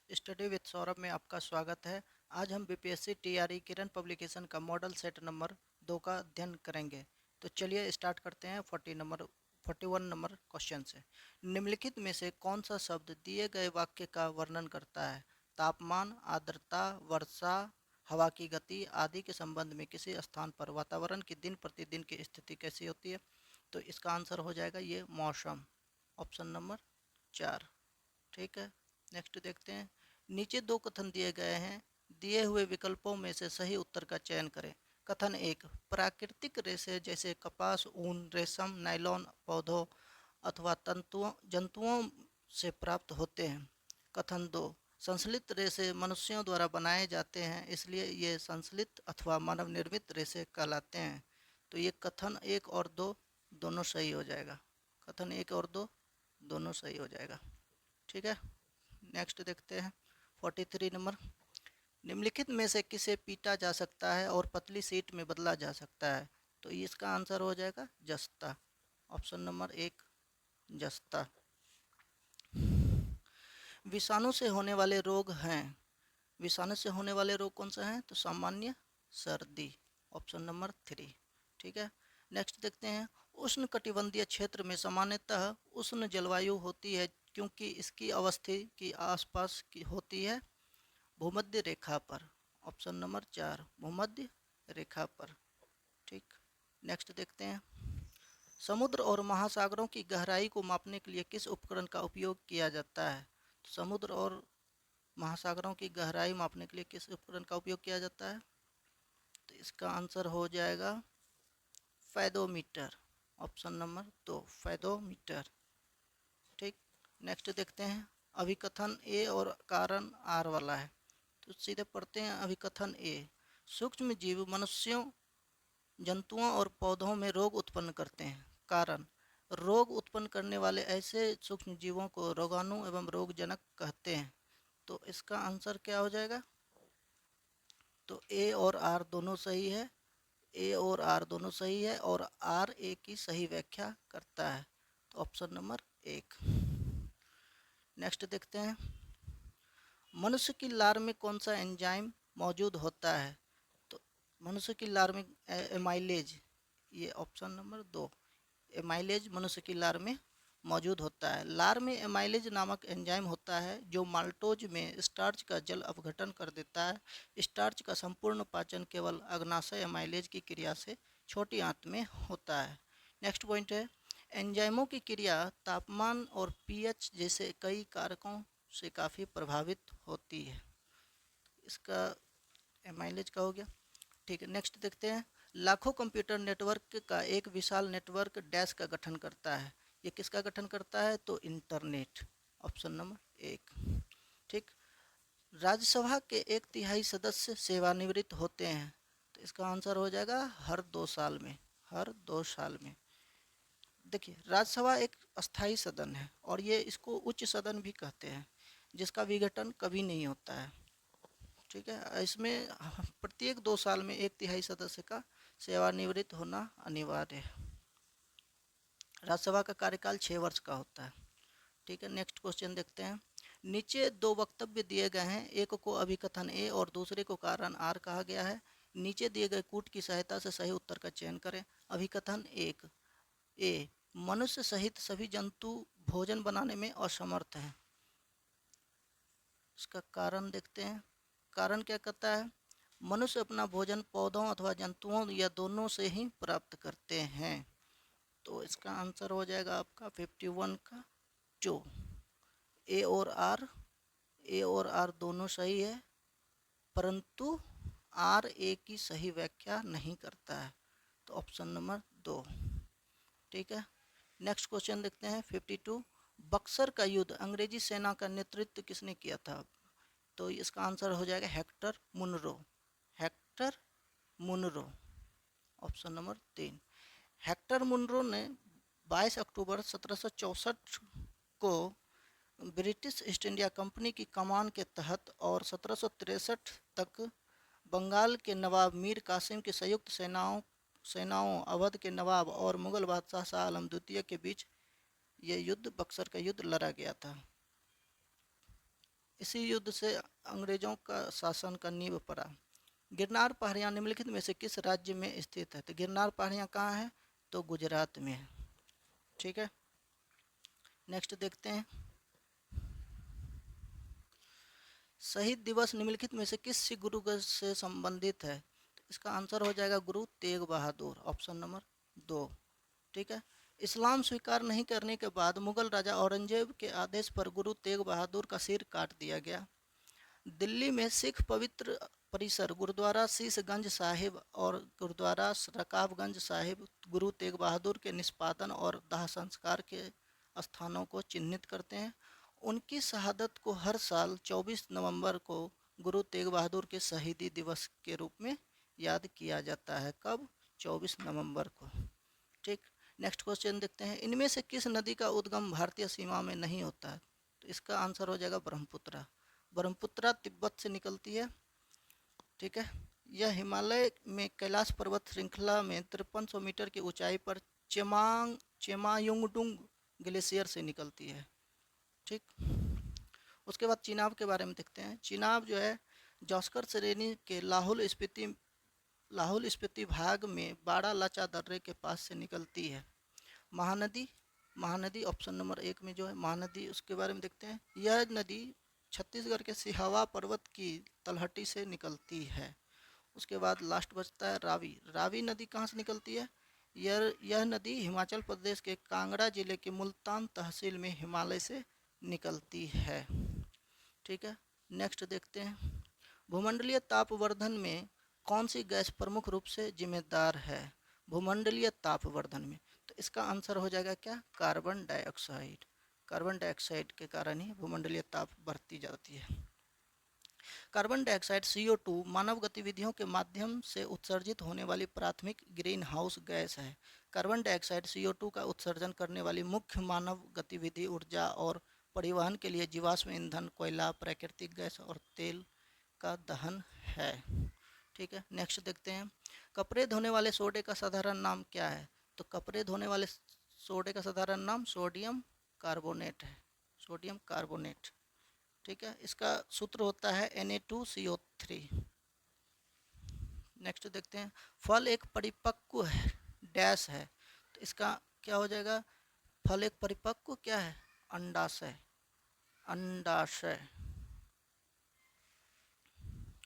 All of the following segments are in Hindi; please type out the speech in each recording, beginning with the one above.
स्टडी विद सौरभ में आपका स्वागत है। आज हम बीपीएससी टीआरई किरण पब्लिकेशन का मॉडल सेट नंबर 2 का अध्ययन करेंगे। तो चलिए स्टार्ट करते हैं 41 नंबर क्वेश्चन से। निम्नलिखित में से कौन सा शब्द दिए गए वाक्य का वर्णन करता है? तापमान, आर्द्रता, वर्षा, हवा की गति आदि के संबंध में किसी स्थान पर वातावरण की दिन प्रतिदिन की स्थिति कैसी होती है? तो इसका आंसर हो जाएगा ये मौसम, ऑप्शन नंबर 4। ठीक है, नेक्स्ट देखते हैं। नीचे दो कथन दिए गए हैं, दिए हुए विकल्पों में से सही उत्तर का चयन करें। कथन एक, प्राकृतिक रेशे जैसे कपास, ऊन, रेशम, नायलॉन पौधों अथवा तंतुओं जंतुओं से प्राप्त होते हैं। कथन दो, संश्लित रेशे मनुष्यों द्वारा बनाए जाते हैं, इसलिए ये संश्लित अथवा मानव निर्मित रेशे कहलाते हैं। तो ये कथन एक और दो दोनों सही हो जाएगा। कथन एक और दो दोनों सही हो जाएगा। ठीक है, नेक्स्ट देखते हैं 43 नंबर। निम्नलिखित में से किसे पीटा जा सकता है और पतली सीट में बदला जा सकता है? तो इसका आंसर हो जाएगा जस्ता, ऑप्शन नंबर 1 जस्ता। विषाणु से होने वाले रोग हैं, विषाणु से होने वाले रोग कौन सा है? तो सामान्य सर्दी, ऑप्शन नंबर 3। ठीक है, नेक्स्ट देखते हैं। उष्ण कटिबंधीय क्षेत्र में सामान्यतः उष्ण जलवायु होती है क्योंकि इसकी अवस्थी की आसपास की होती है भूमध्य रेखा पर, ऑप्शन नंबर 4 भूमध्य रेखा पर। ठीक, नेक्स्ट देखते हैं। समुद्र और महासागरों की गहराई को मापने के लिए किस उपकरण का उपयोग किया जाता है? तो समुद्र और महासागरों की गहराई मापने के लिए किस उपकरण का उपयोग किया जाता है? तो इसका आंसर हो जाएगा फैदोमीटर, ऑप्शन नंबर 2 फैदोमीटर। ठीक, नेक्स्ट देखते हैं। अभिकथन ए और कारण आर वाला है, तो सीधे पढ़ते हैं। अभिकथन ए, सूक्ष्म जीव मनुष्यों, जंतुओं और पौधों में रोग उत्पन्न करते हैं। कारण, रोग उत्पन्न करने वाले ऐसे सूक्ष्म जीवों को रोगाणु एवं रोगजनक कहते हैं। तो इसका आंसर क्या हो जाएगा? तो ए और आर दोनों सही है, ए और आर दोनों सही है और आर ए की सही व्याख्या करता है। तो ऑप्शन नंबर 1। नेक्स्ट देखते हैं। मनुष्य की लार में कौन सा एंजाइम मौजूद होता है? तो मनुष्य की लार में एमाइलेज, ये ऑप्शन नंबर 2 एमाइलेज मनुष्य की लार में मौजूद होता है। लार में एमाइलेज नामक एंजाइम होता है जो माल्टोज में स्टार्च का जल अपघटन कर देता है। स्टार्च का संपूर्ण पाचन केवल अग्नाशय एमाइलेज की क्रिया से छोटी आंत में होता है। नेक्स्ट पॉइंट है, एंजाइमों की क्रिया तापमान और पीएच जैसे कई कारकों से काफ़ी प्रभावित होती है। इसका एमाइलेज का हो गया। ठीक है, नेक्स्ट देखते हैं। लाखों कंप्यूटर नेटवर्क का एक विशाल नेटवर्क डैश का गठन करता है। ये किसका गठन करता है? तो इंटरनेट, ऑप्शन नंबर 1। ठीक, राज्यसभा के 1/3 सदस्य सेवानिवृत्त होते हैं। तो इसका आंसर हो जाएगा हर 2 साल में, हर 2 साल में। देखिए, राज्यसभा एक अस्थाई सदन है और ये इसको उच्च सदन भी कहते हैं, जिसका विघटन कभी नहीं होता है। ठीक है, इसमें प्रत्येक 2 साल में 1/3 सदस्य का सेवानिवृत्त होना अनिवार्य है। राज्यसभा का कार्यकाल 6 वर्ष का होता है। ठीक है, नेक्स्ट क्वेश्चन देखते हैं। नीचे दो वक्तव्य दिए गए हैं, एक को अभिकथन ए और दूसरे को कारण आर कहा गया है। नीचे दिए गए कूट की सहायता से सही उत्तर का चयन करें। अभिकथन एक ए, मनुष्य सहित सभी जंतु भोजन बनाने में असमर्थ हैं। इसका कारण देखते हैं। कारण क्या कहता है? मनुष्य अपना भोजन पौधों अथवा जंतुओं या दोनों से ही प्राप्त करते हैं। तो इसका आंसर हो जाएगा आपका 51 का 2। ए और आर, ए और आर दोनों सही है, परंतु आर ए की सही व्याख्या नहीं करता है। तो ऑप्शन नंबर 2। ठीक है, नेक्स्ट क्वेश्चन देखते हैं 52। बक्सर का युद्ध अंग्रेजी सेना का नेतृत्व किसने किया था? तो इसका आंसर हो जाएगा Hector Munro, Hector Munro, option number 3। Hector Munro ने 22 अक्टूबर 1764 को ब्रिटिश ईस्ट इंडिया कंपनी की कमान के तहत और 1763 तक बंगाल के नवाब मीर कासिम की संयुक्त सेनाओं अवध के नवाब और मुगल बादशाह शाह आलम द्वितीय के बीच ये युद्ध बक्सर का युद्ध लड़ा गया था। इसी युद्ध से अंग्रेजों का शासन का नींव पड़ा। गिरनार पहाड़ियाँ निम्नलिखित में से किस राज्य में स्थित है? तो गिरनार पहाड़ियाँ कहाँ है? तो गुजरात में है। ठीक है, नेक्स्ट देखते हैं। शहीद दिवस निम्नलिखित में से किस सिख गुरु से संबंधित है? तो इसका आंसर हो जाएगा गुरु तेग बहादुर, ऑप्शन नंबर 2। ठीक है, इस्लाम स्वीकार नहीं करने के बाद मुगल राजा औरंगजेब के आदेश पर गुरु तेग बहादुर का सिर काट दिया गया। दिल्ली में सिख पवित्र परिसर गुरुद्वारा शीशगंज साहिब और गुरुद्वारा रकाबगंज साहिब गुरु तेग बहादुर के निष्पादन और दाह संस्कार के स्थानों को चिन्हित करते हैं। उनकी शहादत को हर साल 24 नवंबर को गुरु तेग बहादुर के शहीदी दिवस के रूप में याद किया जाता है। कब? 24 नवंबर को। ठीक, नेक्स्ट क्वेश्चन देखते हैं। इनमें से किस नदी का उद्गम भारतीय सीमा में नहीं होता है? तो इसका आंसर हो जाएगा ब्रह्मपुत्रा। ब्रह्मपुत्रा तिब्बत से निकलती है। ठीक है, यह हिमालय में कैलाश पर्वत श्रृंखला में 5300 मीटर की ऊंचाई पर चेमायुंगडुंग ग्लेशियर से निकलती है। ठीक, उसके बाद चिनाब के बारे में देखते हैं। चिनाब जो है जॉस्कर श्रेणी के लाहौल स्पीति भाग में बाड़ा लाचा दर्रे के पास से निकलती है। महानदी, महानदी ऑप्शन नंबर 1 में जो है महानदी, उसके बारे में देखते हैं। यह नदी छत्तीसगढ़ के सिहावा पर्वत की तलहटी से निकलती है। उसके बाद लास्ट बचता है रावी। रावी नदी कहाँ से निकलती है? यह नदी हिमाचल प्रदेश के कांगड़ा जिले के मुल्तान तहसील में हिमालय से निकलती है। ठीक है, नेक्स्ट देखते हैं। भूमंडलीय तापवर्धन में कौन सी गैस प्रमुख रूप से जिम्मेदार है? भूमंडलीय तापवर्धन में, तो इसका आंसर हो जाएगा क्या? Carbon dioxide. कार्बन डाइऑक्साइड के कारण ही भूमंडलीय ताप बढ़ती जाती है। कार्बन डाइऑक्साइड CO2 मानव गतिविधियों के माध्यम से उत्सर्जित होने वाली प्राथमिक ग्रीन हाउस गैस है। कार्बन डाइऑक्साइड CO2 का उत्सर्जन करने वाली मुख्य मानव गतिविधि ऊर्जा और परिवहन के लिए जीवाश्म ईंधन, कोयला, प्राकृतिक गैस और तेल का दहन है। ठीक है, नेक्स्ट देखते हैं। कपड़े धोने वाले सोडे का साधारण नाम क्या है? तो कपड़े धोने वाले सोडे का साधारण नाम सोडियम कार्बोनेट है। Sodium carbonate. ठीक है, इसका सूत्र होता है Na2CO3। नेक्स्ट देखते हैं। फल एक परिपक्व है डैश है, तो इसका क्या हो जाएगा? फल एक परिपक्व क्या है? अंडाशय। अंडाशय,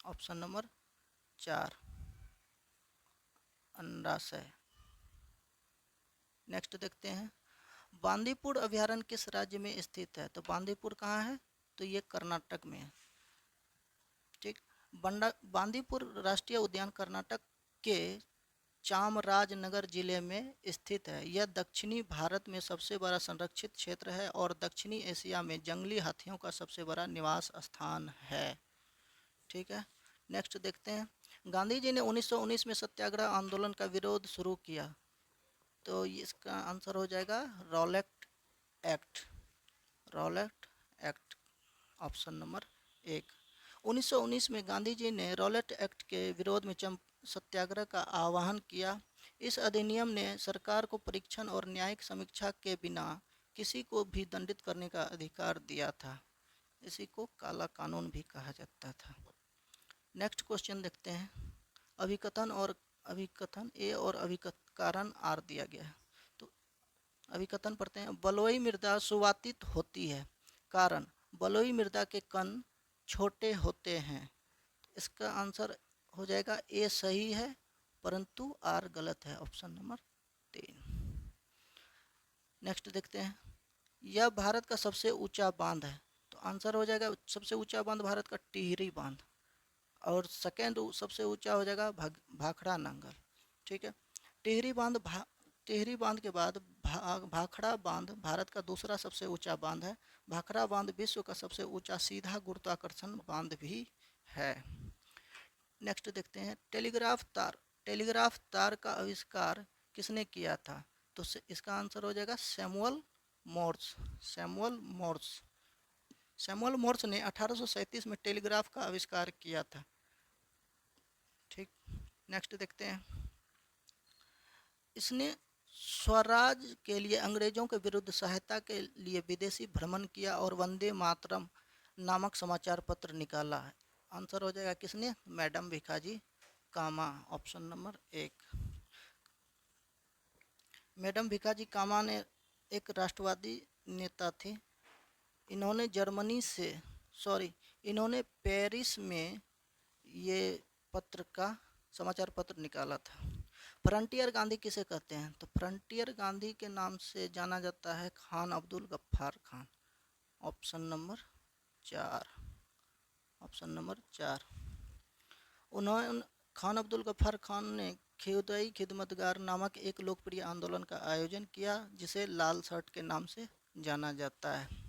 ऑप्शन नंबर 4, अंडाशय। नेक्स्ट देखते हैं। बांदीपुर अभयारण्य किस राज्य में स्थित है? तो बांदीपुर कहाँ है? तो ये कर्नाटक में है। ठीक, बांदीपुर राष्ट्रीय उद्यान कर्नाटक के चामराजनगर जिले में स्थित है। यह दक्षिणी भारत में सबसे बड़ा संरक्षित क्षेत्र है और दक्षिणी एशिया में जंगली हाथियों का सबसे बड़ा निवास स्थान है। ठीक है, नेक्स्ट देखते हैं। गांधी जी ने 1919 में सत्याग्रह आंदोलन का विरोध शुरू किया, तो इसका आंसर हो जाएगा Rowlatt act. Rowlatt act, option number 1। 1919 में गांधी जी ने रॉलेट एक्ट के विरोध में सत्याग्रह का आह्वान किया। इस अधिनियम ने सरकार को परीक्षण और न्यायिक समीक्षा के बिना किसी को भी दंडित करने का अधिकार दिया था। इसी को काला कानून भी कहा जाता था। नेक्स्ट क्वेश्चन देखते हैं। अभिकथन ए और कारण आर दिया गया है। तो अभिकथन पढ़ते हैं। बलुई मृदा सुवातित होती है। कारण, बलुई मृदा के कण छोटे होते हैं। इसका आंसर हो जाएगा ए सही है, परंतु आर गलत है, ऑप्शन नंबर 3। नेक्स्ट देखते हैं। यह भारत का सबसे ऊंचा बांध है, तो आंसर हो जाएगा सबसे ऊंचा बांध भारत का टिहरी बांध, और सेकेंड सबसे ऊंचा हो जाएगा भाखड़ा नंगल। ठीक है, टिहरी बांध के बाद भाखड़ा बांध भारत का दूसरा सबसे ऊंचा बांध है। भाखड़ा बांध विश्व का सबसे ऊंचा सीधा गुरुत्वाकर्षण बांध भी है। नेक्स्ट देखते हैं। टेलीग्राफ तार का आविष्कार किसने किया था? तो इसका आंसर हो जाएगा सैमुअल मोर्स। सैमुअल मोर्स ने 1837 में टेलीग्राफ का आविष्कार किया था। ठीक, नेक्स्ट देखते हैं। इसने स्वराज के लिए अंग्रेजों के विरुद्ध सहायता के लिए विदेशी भ्रमण किया और वंदे मातरम नामक समाचार पत्र निकाला है? आंसर हो जाएगा किसने? मैडम भिखाजी कामा, ऑप्शन नंबर 1। मैडम भिखाजी कामा ने एक राष्ट्रवादी नेता थे। इन्होंने जर्मनी से, सॉरी, इन्होंने पेरिस में ये पत्र का समाचार पत्र निकाला था। फ्रंटियर गांधी किसे कहते हैं? तो फ्रंटियर गांधी के नाम से जाना जाता है Khan Abdul Ghaffar Khan, option number 4। Option number 4। उन्होंने खान अब्दुल गफ्फार खान ने खुदाई खिदमतगार नामक एक लोकप्रिय आंदोलन का आयोजन किया जिसे लाल शर्ट के नाम से जाना जाता है।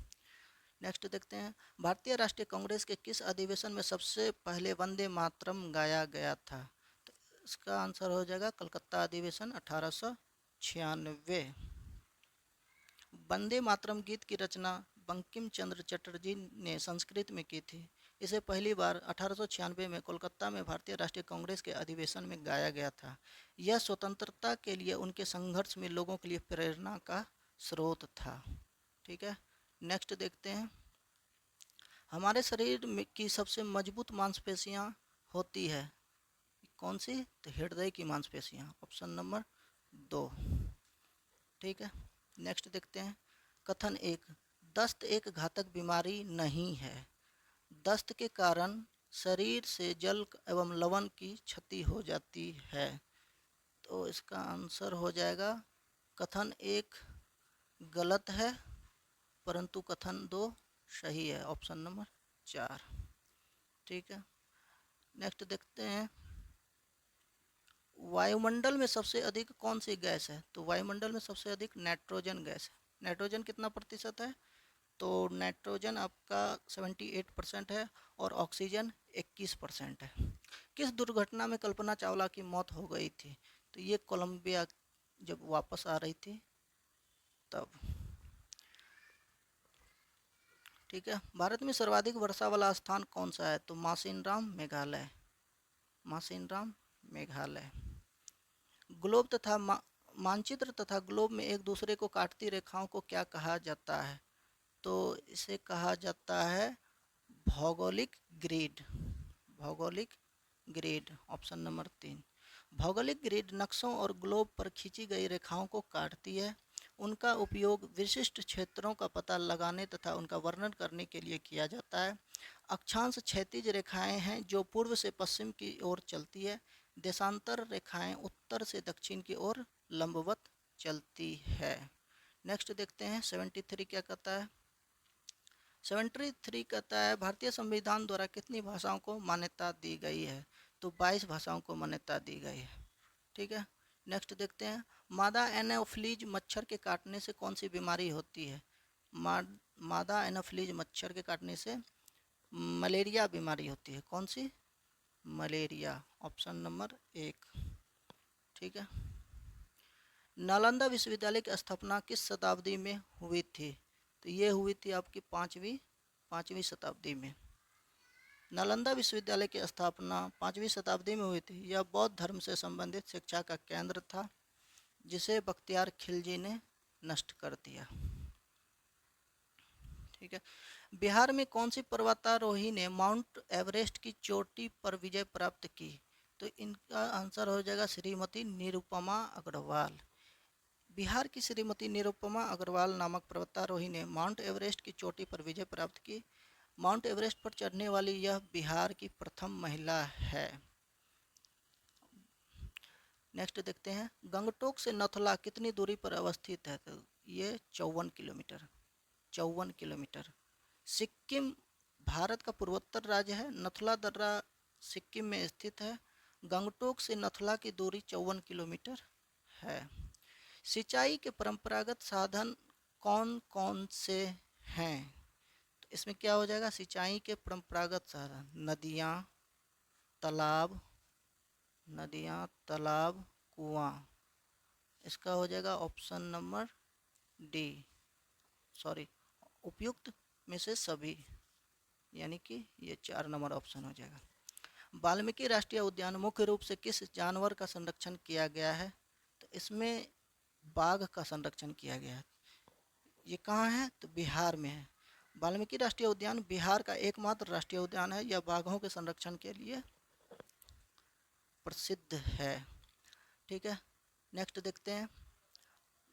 नेक्स्ट देखते हैं, भारतीय राष्ट्रीय कांग्रेस के किस अधिवेशन में सबसे पहले वंदे मातरम गाया गया था? तो इसका आंसर हो जाएगा कलकत्ता अधिवेशन 1896। वंदे मातरम गीत की रचना बंकिम चंद्र चटर्जी ने संस्कृत में की थी। इसे पहली बार 1896 में कोलकाता में भारतीय राष्ट्रीय कांग्रेस के अधिवेशन में गाया गया था। यह स्वतंत्रता के लिए उनके संघर्ष में लोगों के लिए प्रेरणा का स्रोत था। ठीक है, नेक्स्ट देखते हैं, हमारे शरीर में की सबसे मजबूत मांसपेशियां होती है कौन सी? तो हृदय की मांसपेशियां, ऑप्शन नंबर 2। ठीक है, नेक्स्ट देखते हैं, कथन 1, दस्त एक घातक बीमारी नहीं है। दस्त के कारण शरीर से जल एवं लवण की क्षति हो जाती है। तो इसका आंसर हो जाएगा कथन 1 गलत है परंतु कथन 2 सही है, ऑप्शन नंबर 4। ठीक है, नेक्स्ट देखते हैं, वायुमंडल में सबसे अधिक कौन सी गैस है? तो वायुमंडल में सबसे अधिक नाइट्रोजन गैस है। नाइट्रोजन कितना प्रतिशत है? तो नाइट्रोजन आपका 78% है और ऑक्सीजन 21% है। किस दुर्घटना में कल्पना चावला की मौत हो गई थी? तो ये कोलंबिया जब वापस आ रही थी तब। ठीक है, भारत में सर्वाधिक वर्षा वाला स्थान कौन सा है? तो मासिनराम मेघालय, मासिनराम मेघालय। ग्लोब तथा मानचित्र तथा ग्लोब में एक दूसरे को काटती रेखाओं को क्या कहा जाता है? तो इसे कहा जाता है भौगोलिक ग्रिड, भौगोलिक ग्रिड, ऑप्शन नंबर 3। भौगोलिक ग्रिड नक्शों और ग्लोब पर खींची गई रेखाओं को काटती है। उनका उपयोग विशिष्ट क्षेत्रों का पता लगाने तथा उनका वर्णन करने के लिए किया जाता है। अक्षांश क्षैतिज रेखाएं हैं जो पूर्व से पश्चिम की ओर चलती है। देशांतर रेखाएं उत्तर से दक्षिण की ओर लंबवत चलती है। नेक्स्ट देखते हैं 73 क्या कहता है। 73 कहता है भारतीय संविधान द्वारा कितनी भाषाओं को मान्यता दी गई है? तो 22 भाषाओं को मान्यता दी गई है। ठीक है, नेक्स्ट देखते हैं, मादा एनोफ्लीज मच्छर के काटने से कौन सी बीमारी होती है? मादा एनोफ्लीज मच्छर के काटने से मलेरिया बीमारी होती है। कौन सी? Malaria, option number 1। ठीक है, नालंदा विश्वविद्यालय की स्थापना किस शताब्दी में हुई थी? तो ये हुई थी आपकी पाँचवीं शताब्दी में। नालंदा विश्वविद्यालय की स्थापना 5वीं शताब्दी में हुई थी। यह बौद्ध धर्म से संबंधित शिक्षा का केंद्र था जिसे बख्तियार खिलजी ने नष्ट कर दिया। ठीक है, बिहार में कौन सी पर्वतारोही ने माउंट एवरेस्ट की चोटी पर विजय प्राप्त की? तो इनका आंसर हो जाएगा श्रीमती निरुपमा अग्रवाल। बिहार की श्रीमती निरुपमा अग्रवाल नामक पर्वतारोही ने माउंट एवरेस्ट की चोटी पर विजय प्राप्त की। माउंट एवरेस्ट पर चढ़ने वाली यह बिहार की प्रथम महिला है। नेक्स्ट देखते हैं, गंगटोक से नथुला कितनी दूरी पर अवस्थित है? तो ये 54 किलोमीटर, 54 किलोमीटर। सिक्किम भारत का पूर्वोत्तर राज्य है। नथुला दर्रा सिक्किम में स्थित है। गंगटोक से नथुला की दूरी 54 किलोमीटर है। सिंचाई के परंपरागत साधन कौन कौन से हैं? तो इसमें क्या हो जाएगा, सिंचाई के परंपरागत साधन नदियाँ, तालाब, कुआं। इसका हो जाएगा ऑप्शन नंबर डी, सॉरी, उपयुक्त में से सभी, यानी कि ये 4 नंबर ऑप्शन हो जाएगा। वाल्मीकि राष्ट्रीय उद्यान मुख्य रूप से किस जानवर का संरक्षण किया गया है? तो इसमें बाघ का संरक्षण किया गया है। ये कहाँ है? तो बिहार में है। वाल्मीकि राष्ट्रीय उद्यान बिहार का एकमात्र राष्ट्रीय उद्यान है। यह बाघों के संरक्षण के लिए प्रसिद्ध है। ठीक है, नेक्स्ट देखते हैं,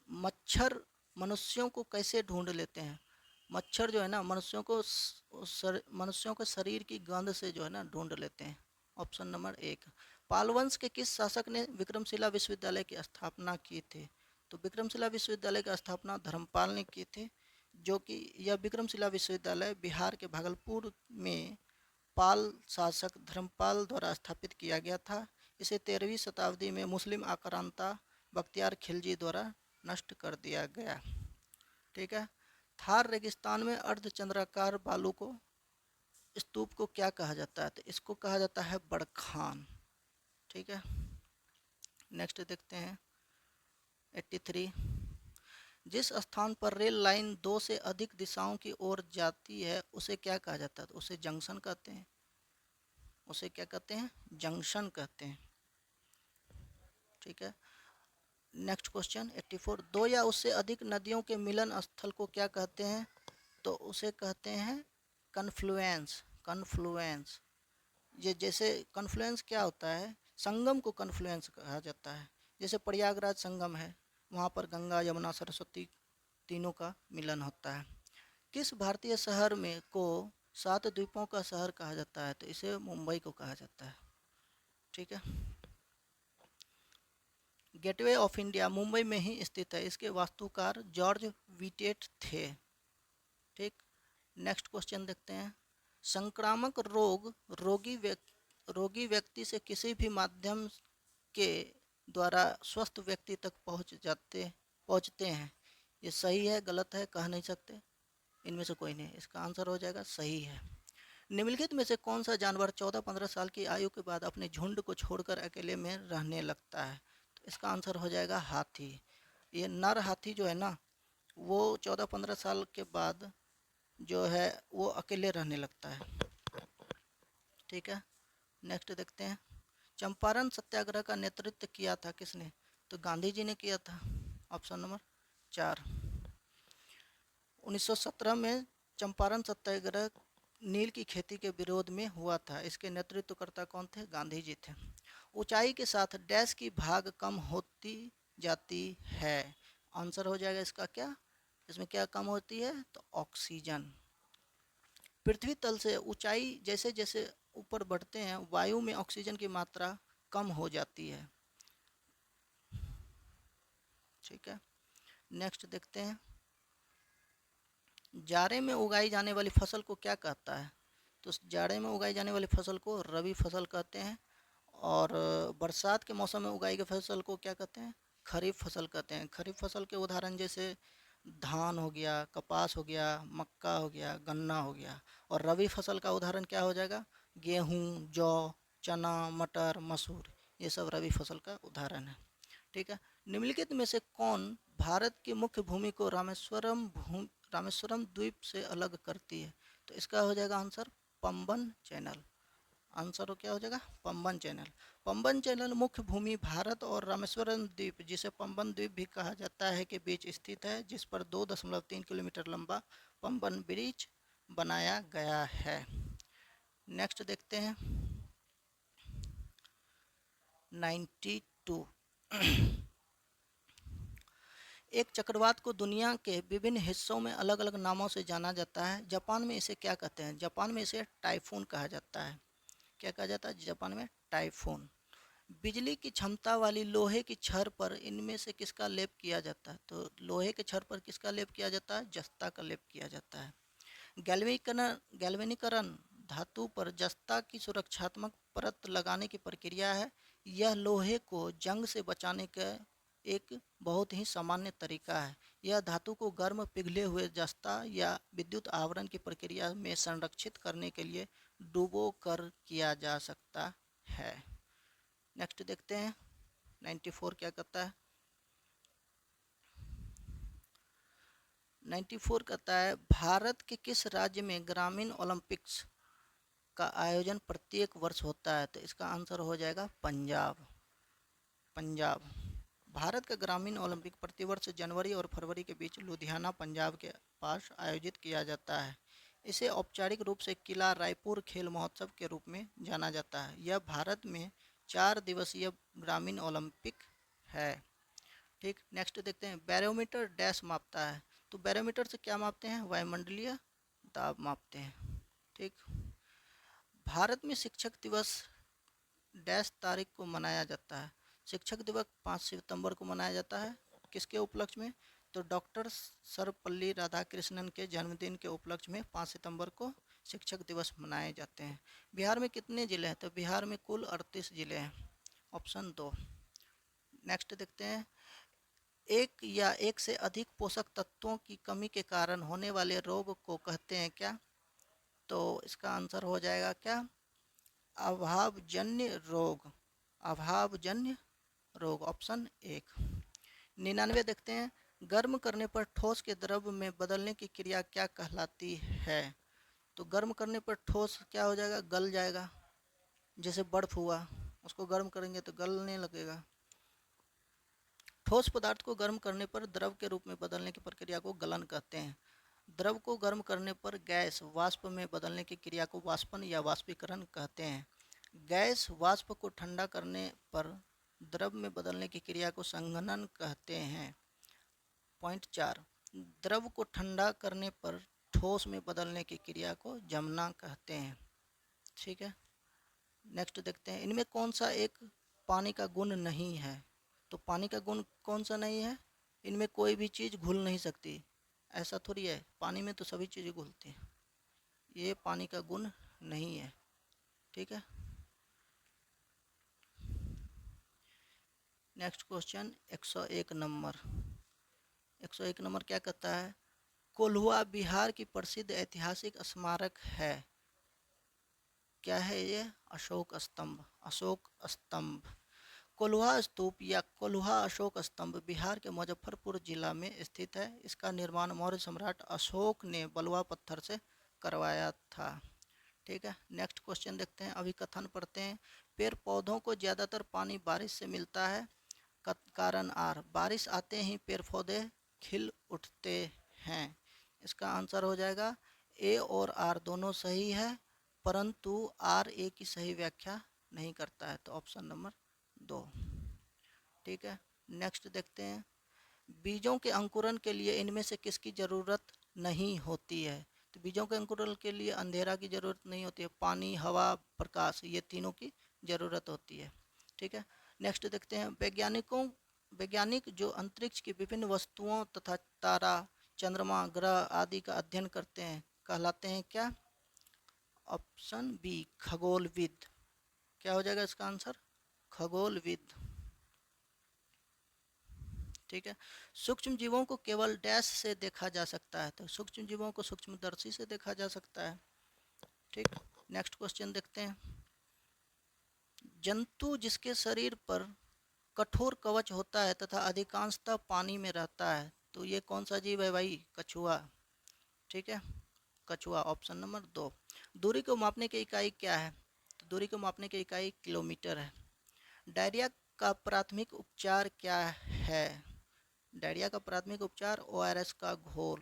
मच्छर मनुष्यों को कैसे ढूंढ लेते हैं? मच्छर जो है ना मनुष्यों के शरीर की गंध से जो है ना ढूंढ लेते हैं। Option number 1। पाल वंश के किस शासक ने विक्रमशिला विश्वविद्यालय की स्थापना की थी? तो विक्रमशिला विश्वविद्यालय की स्थापना धर्मपाल ने की थी, जो कि यह विक्रमशिला विश्वविद्यालय बिहार के भागलपुर में पाल शासक धर्मपाल द्वारा स्थापित किया गया था। इसे 13वीं शताब्दी में मुस्लिम आक्रांता बख्तियार खिलजी द्वारा नष्ट कर दिया गया। ठीक है, थार रेगिस्तान में अर्धचंद्राकार बालू को स्तूप को क्या कहा जाता है? तो इसको कहा जाता है बड़खान। ठीक है, नेक्स्ट देखते हैं 83। जिस स्थान पर रेल लाइन 2 से अधिक दिशाओं की ओर जाती है उसे क्या कहा जाता है? तो उसे जंक्शन कहते हैं। उसे क्या कहते हैं? जंक्शन कहते हैं। ठीक है, नेक्स्ट क्वेश्चन 84। दो या उससे अधिक नदियों के मिलन स्थल को क्या कहते हैं? तो उसे कहते हैं कन्फ्लुएंस। कन्फ्लुएंस, ये जैसे कन्फ्लुएंस क्या होता है? संगम को कन्फ्लुएंस कहा जाता है। जैसे प्रयागराज संगम है, वहाँ पर गंगा यमुना सरस्वती तीनों का मिलन होता है। किस भारतीय शहर में को 7 द्वीपों का शहर कहा जाता है? तो इसे मुंबई को कहा जाता है। ठीक है, गेटवे ऑफ इंडिया मुंबई में ही स्थित है। इसके वास्तुकार जॉर्ज विटेट थे। ठीक, नेक्स्ट क्वेश्चन देखते हैं, संक्रामक रोग रोगी व्यक्ति से किसी भी माध्यम के द्वारा स्वस्थ व्यक्ति तक पहुंचते हैं। ये सही है गलत है कह नहीं सकते, इनमें से कोई नहीं। इसका आंसर हो जाएगा सही है। निम्नलिखित में से कौन सा जानवर 14-15 साल की आयु के बाद अपने झुंड को छोड़कर अकेले में रहने लगता है? तो इसका आंसर हो जाएगा हाथी। ये नर हाथी जो है ना, वो 14-15 साल के बाद जो है वो अकेले रहने लगता है। ठीक है, नेक्स्ट देखते हैं, चंपारण सत्याग्रह का नेतृत्व किया था किसने? तो गांधी जी ने किया था। Option number 4। 1917 में चंपारण सत्याग्रह नील की खेती के विरोध में हुआ था। इसके नेतृत्वकर्ता कौन थे? गांधी जी थे। ऊंचाई के साथ डैश की भाग कम होती जाती है। आंसर हो जाएगा इसका क्या? इसमें क्या कम होती है? तो ऑक्सीजन। पृथ्वी तल से ऊंचाई जैसे जैसे ऊपर बढ़ते हैं वायु में ऑक्सीजन की मात्रा कम हो जाती है। ठीक है, नेक्स्ट देखते हैं, जाड़े में उगाई जाने वाली फसल को क्या कहता है? तो जाड़े में उगाई जाने वाली फसल को रबी फसल कहते हैं, और बरसात के मौसम में उगाई गई फसल को क्या कहते हैं? खरीफ फसल कहते हैं। खरीफ फसल के उदाहरण जैसे धान हो गया, कपास हो गया, मक्का हो गया, गन्ना हो गया। और रबी फसल का उदाहरण क्या हो जाएगा? गेहूँ, जौ, चना, मटर, मसूर, ये सब रबी फसल का उदाहरण है। ठीक है, निम्नलिखित में से कौन भारत की मुख्य भूमि को रामेश्वरम द्वीप से अलग करती है? तो इसका हो जाएगा आंसर पंबन चैनल। आंसर क्या हो जाएगा? पंबन चैनल। पंबन चैनल मुख्य भूमि भारत और रामेश्वरम द्वीप, जिसे पंबन द्वीप भी कहा जाता है, के बीच स्थित है, जिस पर 2.3 किलोमीटर लंबा पंबन ब्रिज बनाया गया है। नेक्स्ट देखते हैं 92। एक चक्रवात को दुनिया के विभिन्न हिस्सों में अलग अलग नामों से जाना जाता है। जापान में इसे क्या कहते हैं? जापान में इसे टाइफून कहा जाता है। क्या कहा जाता है जापान में? टाइफून। बिजली की क्षमता वाली लोहे की छड़ पर इनमें से किसका लेप किया जाता है? तो लोहे के छड़ पर किसका लेप किया जाता है? जस्ता का लेप किया जाता है। गैल्वेनीकरण धातु पर जस्ता की सुरक्षात्मक परत लगाने की प्रक्रिया है। यह लोहे को जंग से बचाने का एक बहुत ही सामान्य तरीका है। यह धातु को गर्म पिघले हुए जस्ता या विद्युत आवरण की प्रक्रिया में संरक्षित करने के लिए डुबो कर किया जा सकता है। नेक्स्ट देखते हैं 94 क्या कहता है। 94 कहता है, भारत के किस राज्य में ग्रामीण ओलंपिक्स का आयोजन प्रत्येक वर्ष होता है? तो इसका आंसर हो जाएगा पंजाब। पंजाब। भारत का ग्रामीण ओलंपिक प्रतिवर्ष जनवरी और फरवरी के बीच लुधियाना पंजाब के पास आयोजित किया जाता है। इसे औपचारिक रूप से किला रायपुर खेल महोत्सव के रूप में जाना जाता है। यह भारत में 4 दिवसीय ग्रामीण ओलंपिक है। ठीक, नेक्स्ट देखते हैं, बैरोमीटर डैश मापता है। तो बैरोमीटर से क्या मापते हैं? वायुमंडलीय दाब मापते हैं। ठीक, भारत में शिक्षक दिवस डैश तारीख को मनाया जाता है। शिक्षक दिवस 5 सितंबर को मनाया जाता है। किसके उपलक्ष्य में? तो डॉक्टर सर्वपल्ली राधाकृष्णन के जन्मदिन के उपलक्ष्य में 5 सितंबर को शिक्षक दिवस मनाए जाते हैं। बिहार में कितने ज़िले हैं? तो बिहार में कुल 38 ज़िले हैं। ऑप्शन 2। नेक्स्ट देखते हैं, एक या एक से अधिक पोषक तत्वों की कमी के कारण होने वाले रोग को कहते हैं क्या? तो इसका आंसर हो जाएगा क्या? अभावजन्य रोग। अभावजन्य रोग, ऑप्शन 1। 99 देखते हैं, गर्म करने पर ठोस के द्रव में बदलने की क्रिया क्या कहलाती है? तो गर्म करने पर ठोस क्या हो जाएगा? गल जाएगा। जैसे बर्फ हुआ, उसको गर्म करेंगे तो गलने लगेगा। ठोस पदार्थ को गर्म करने पर द्रव के रूप में बदलने की प्रक्रिया को गलन कहते हैं। द्रव को गर्म करने पर गैस वाष्प में बदलने की क्रिया को वाष्पन या वाष्पीकरण कहते हैं। गैस वाष्प को ठंडा करने पर द्रव में बदलने की क्रिया को संघनन कहते हैं। पॉइंट 4, द्रव को ठंडा करने पर ठोस में बदलने की क्रिया को जमना कहते हैं। ठीक है, नेक्स्ट देखते हैं, इनमें कौन सा एक पानी का गुण नहीं है? तो पानी का गुण कौन सा नहीं है? इनमें कोई भी चीज़ घुल नहीं सकती। ऐसा थोड़ी है, पानी में तो सभी चीज़ें घुलती हैं। ये पानी का गुण नहीं है। ठीक है, नेक्स्ट क्वेश्चन 101 नंबर। 101 नंबर क्या कहता है? कोल्हुआ बिहार की प्रसिद्ध ऐतिहासिक स्मारक है। क्या है ये? अशोक स्तंभ। अशोक स्तंभ। कोल्हुआ स्तूप या कोल्हुआ अशोक स्तंभ बिहार के मुजफ्फरपुर जिला में स्थित है। इसका निर्माण मौर्य सम्राट अशोक ने बलुआ पत्थर से करवाया था। ठीक है, नेक्स्ट क्वेश्चन देखते हैं, अभिकथन पढ़ते हैं। पेड़ पौधों को ज़्यादातर पानी बारिश से मिलता है। कारण आर, बारिश आते ही पेड़ पौधे खिल उठते हैं। इसका आंसर हो जाएगा ए और आर दोनों सही है, परंतु आर ए की सही व्याख्या नहीं करता है। तो ऑप्शन नंबर 2। ठीक है, नेक्स्ट देखते हैं, बीजों के अंकुरण के लिए इनमें से किसकी ज़रूरत नहीं होती है? तो बीजों के अंकुरण के लिए अंधेरा की ज़रूरत नहीं होती है, पानी, हवा, प्रकाश, ये तीनों की ज़रूरत होती है। ठीक है, नेक्स्ट देखते हैं, वैज्ञानिक जो अंतरिक्ष की विभिन्न वस्तुओं तथा तारा, चंद्रमा, ग्रह आदि का अध्ययन करते हैं कहलाते हैं क्या? ऑप्शन बी, खगोलविद। क्या हो जाएगा इसका आंसर? खगोलविद। ठीक है, सूक्ष्म जीवों को केवल डैश से देखा जा सकता है। तो सूक्ष्म जीवों को सूक्ष्मदर्शी से देखा जा सकता है। ठीक, नेक्स्ट क्वेश्चन देखते हैं, जंतु जिसके शरीर पर कठोर कवच होता है तथा अधिकांशतः पानी में रहता है, तो ये कौन सा जीव है भाई? कछुआ। ठीक है, कछुआ, ऑप्शन नंबर 2। दूरी को मापने की इकाई क्या है? तो दूरी को मापने की इकाई किलोमीटर है। डायरिया का प्राथमिक उपचार क्या है? डायरिया का प्राथमिक उपचार ORS का घोल।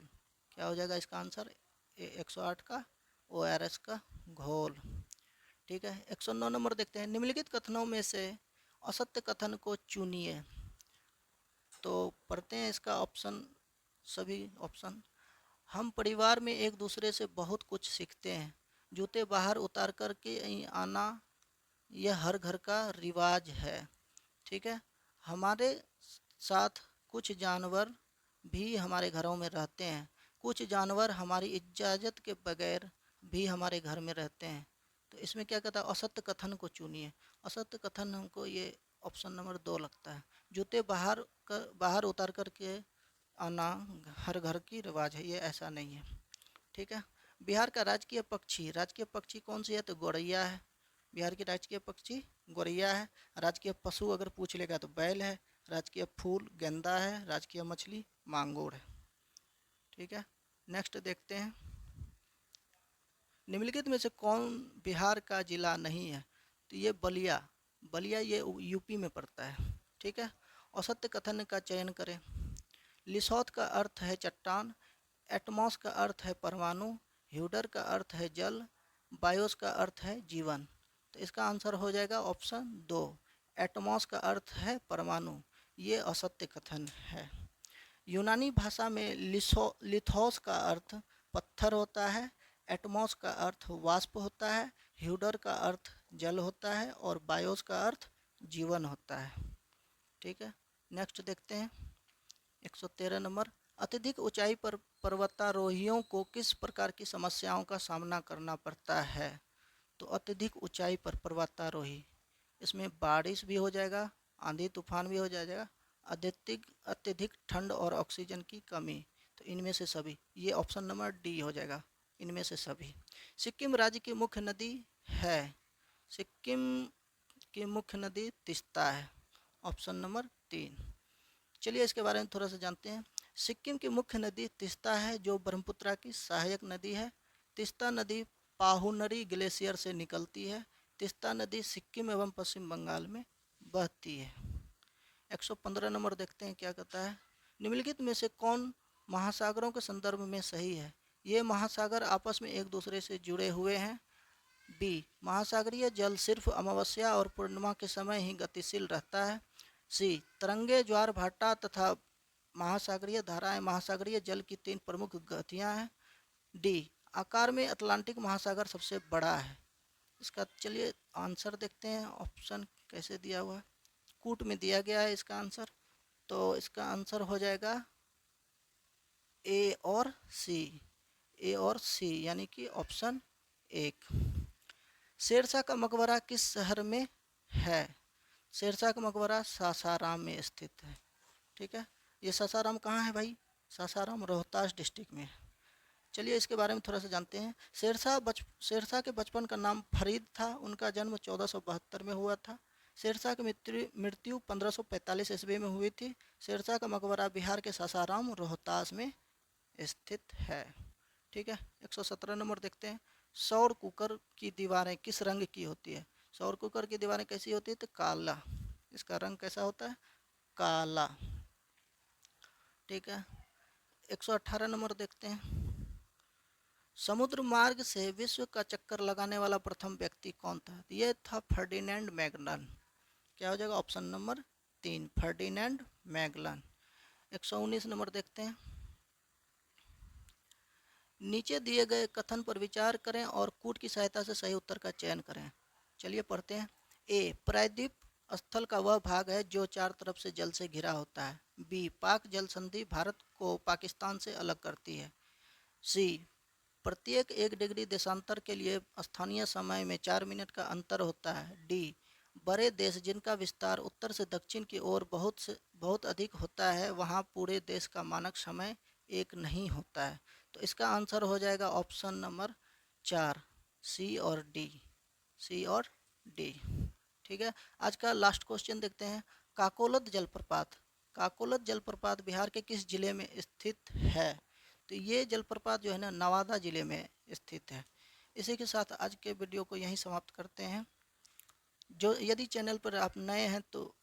क्या हो जाएगा इसका आंसर? 108 का ORS का घोल। ठीक है, 109 नंबर देखते हैं, निम्नलिखित कथनों में से असत्य कथन को चुनिए। तो पढ़ते हैं इसका ऑप्शन, सभी ऑप्शन। हम परिवार में एक दूसरे से बहुत कुछ सीखते हैं। जूते बाहर उतार कर के आना यह हर घर का रिवाज है। ठीक है, हमारे साथ कुछ जानवर भी हमारे घरों में रहते हैं। कुछ जानवर हमारी इजाज़त के बगैर भी हमारे घर में रहते हैं। तो इसमें क्या कहता है? असत्य कथन को चुनिए। असत्य कथन हमको ये ऑप्शन नंबर 2 लगता है। जूते बाहर उतार कर के आना हर घर की रिवाज है, ये ऐसा नहीं है। ठीक है, बिहार का राजकीय पक्षी कौन सी है? तो गौरैया है। बिहार की राजकीय पक्षी गौरैया है। राजकीय पशु अगर पूछ लेगा तो बैल है। राजकीय फूल गेंदा है। राजकीय मछली मांगुर है। ठीक है, नेक्स्ट देखते हैं, निम्नलिखित में से कौन बिहार का जिला नहीं है? तो ये बलिया। बलिया ये यूपी में पड़ता है। ठीक है, असत्य कथन का चयन करें। लिसौत का अर्थ है चट्टान। एटमॉस का अर्थ है परमाणु। ह्यूडर का अर्थ है जल, बायोस का अर्थ है जीवन। तो इसका आंसर हो जाएगा ऑप्शन 2। एटमॉस का अर्थ है परमाणु, ये असत्य कथन है। यूनानी भाषा में लिथोस का अर्थ पत्थर होता है, एटमॉस का अर्थ वाष्प होता है, ह्यूडर का अर्थ जल होता है और बायोस का अर्थ जीवन होता है। ठीक है, नेक्स्ट देखते हैं 113 नंबर। अत्यधिक ऊंचाई पर पर्वतारोहियों को किस प्रकार की समस्याओं का सामना करना पड़ता है? तो अत्यधिक ऊंचाई पर पर्वतारोही, इसमें बारिश भी हो जाएगा, आंधी तूफान भी हो जाएगा, अत्यधिक अत्यधिक ठंड और ऑक्सीजन की कमी। तो इनमें से सभी, ये ऑप्शन नंबर डी हो जाएगा, इनमें से सभी। सिक्किम राज्य की मुख्य नदी है, सिक्किम की मुख्य नदी तीस्ता है, ऑप्शन नंबर 3। चलिए इसके बारे में थोड़ा सा जानते हैं। सिक्किम की मुख्य नदी तीस्ता है, जो ब्रह्मपुत्रा की सहायक नदी है। तीस्ता नदी पाहुनरी ग्लेशियर से निकलती है। तीस्ता नदी सिक्किम एवं पश्चिम बंगाल में बहती है। 115 नंबर देखते हैं क्या कहता है। निम्नलिखित में से कौन महासागरों के संदर्भ में सही है? ये महासागर आपस में एक दूसरे से जुड़े हुए हैं। बी, महासागरीय जल सिर्फ अमावस्या और पूर्णिमा के समय ही गतिशील रहता है। सी, तरंगे, ज्वार भाटा तथा महासागरीय धाराएं महासागरीय जल की 3 प्रमुख गतियां हैं। डी, आकार में अटलांटिक महासागर सबसे बड़ा है। इसका चलिए आंसर देखते हैं, ऑप्शन कैसे दिया हुआ है, कूट में दिया गया है इसका आंसर। तो इसका आंसर हो जाएगा ए और सी, ए और सी यानी कि ऑप्शन 1। शेरशाह का मकबरा किस शहर में है? शेरशाह का मकबरा सासाराम में स्थित है। ठीक है, ये सासाराम कहाँ है भाई? सासाराम रोहतास डिस्ट्रिक्ट में है। चलिए इसके बारे में थोड़ा सा जानते हैं। शेरशाह के बचपन का नाम फरीद था। उनका जन्म 1472 में हुआ था। शेरशाह की मृत्यु 1545 ईस्वी में हुई थी। शेरशाह का मकबरा बिहार के सासाराम रोहतास में स्थित है। ठीक है, 117 नंबर देखते हैं। सौर कुकर की दीवारें किस रंग की होती है? सौर कुकर की दीवारें कैसी होती है? तो काला, इसका रंग कैसा होता है? काला। ठीक है, 118 नंबर देखते हैं। समुद्र मार्ग से विश्व का चक्कर लगाने वाला प्रथम व्यक्ति कौन था? ये था फर्डिनेंड मैगलन। क्या हो जाएगा? Option number 3, Ferdinand Magellan. 119 number देखते हैं। नीचे दिए गए कथन पर विचार करें और कूट की सहायता से सही उत्तर का चयन करें। चलिए पढ़ते हैं। ए, प्रायद्वीप स्थल का वह भाग है जो चार तरफ से जल से घिरा होता है। बी, पाक जल संधि भारत को पाकिस्तान से अलग करती है। सी, प्रत्येक 1 डिग्री देशांतर के लिए स्थानीय समय में 4 मिनट का अंतर होता है। डी, बड़े देश जिनका विस्तार उत्तर से दक्षिण की ओर बहुत अधिक होता है, वहाँ पूरे देश का मानक समय एक नहीं होता है। तो इसका आंसर हो जाएगा ऑप्शन नंबर 4, सी और डी, सी और डी। ठीक है, आज का लास्ट क्वेश्चन देखते हैं। काकोलत जलप्रपात बिहार के किस जिले में स्थित है? तो ये जलप्रपात जो है ना, नवादा जिले में स्थित है। इसी के साथ आज के वीडियो को यहीं समाप्त करते हैं। जो यदि चैनल पर आप नए हैं तो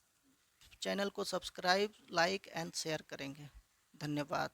चैनल को सब्सक्राइब, लाइक एंड शेयर करेंगे। धन्यवाद।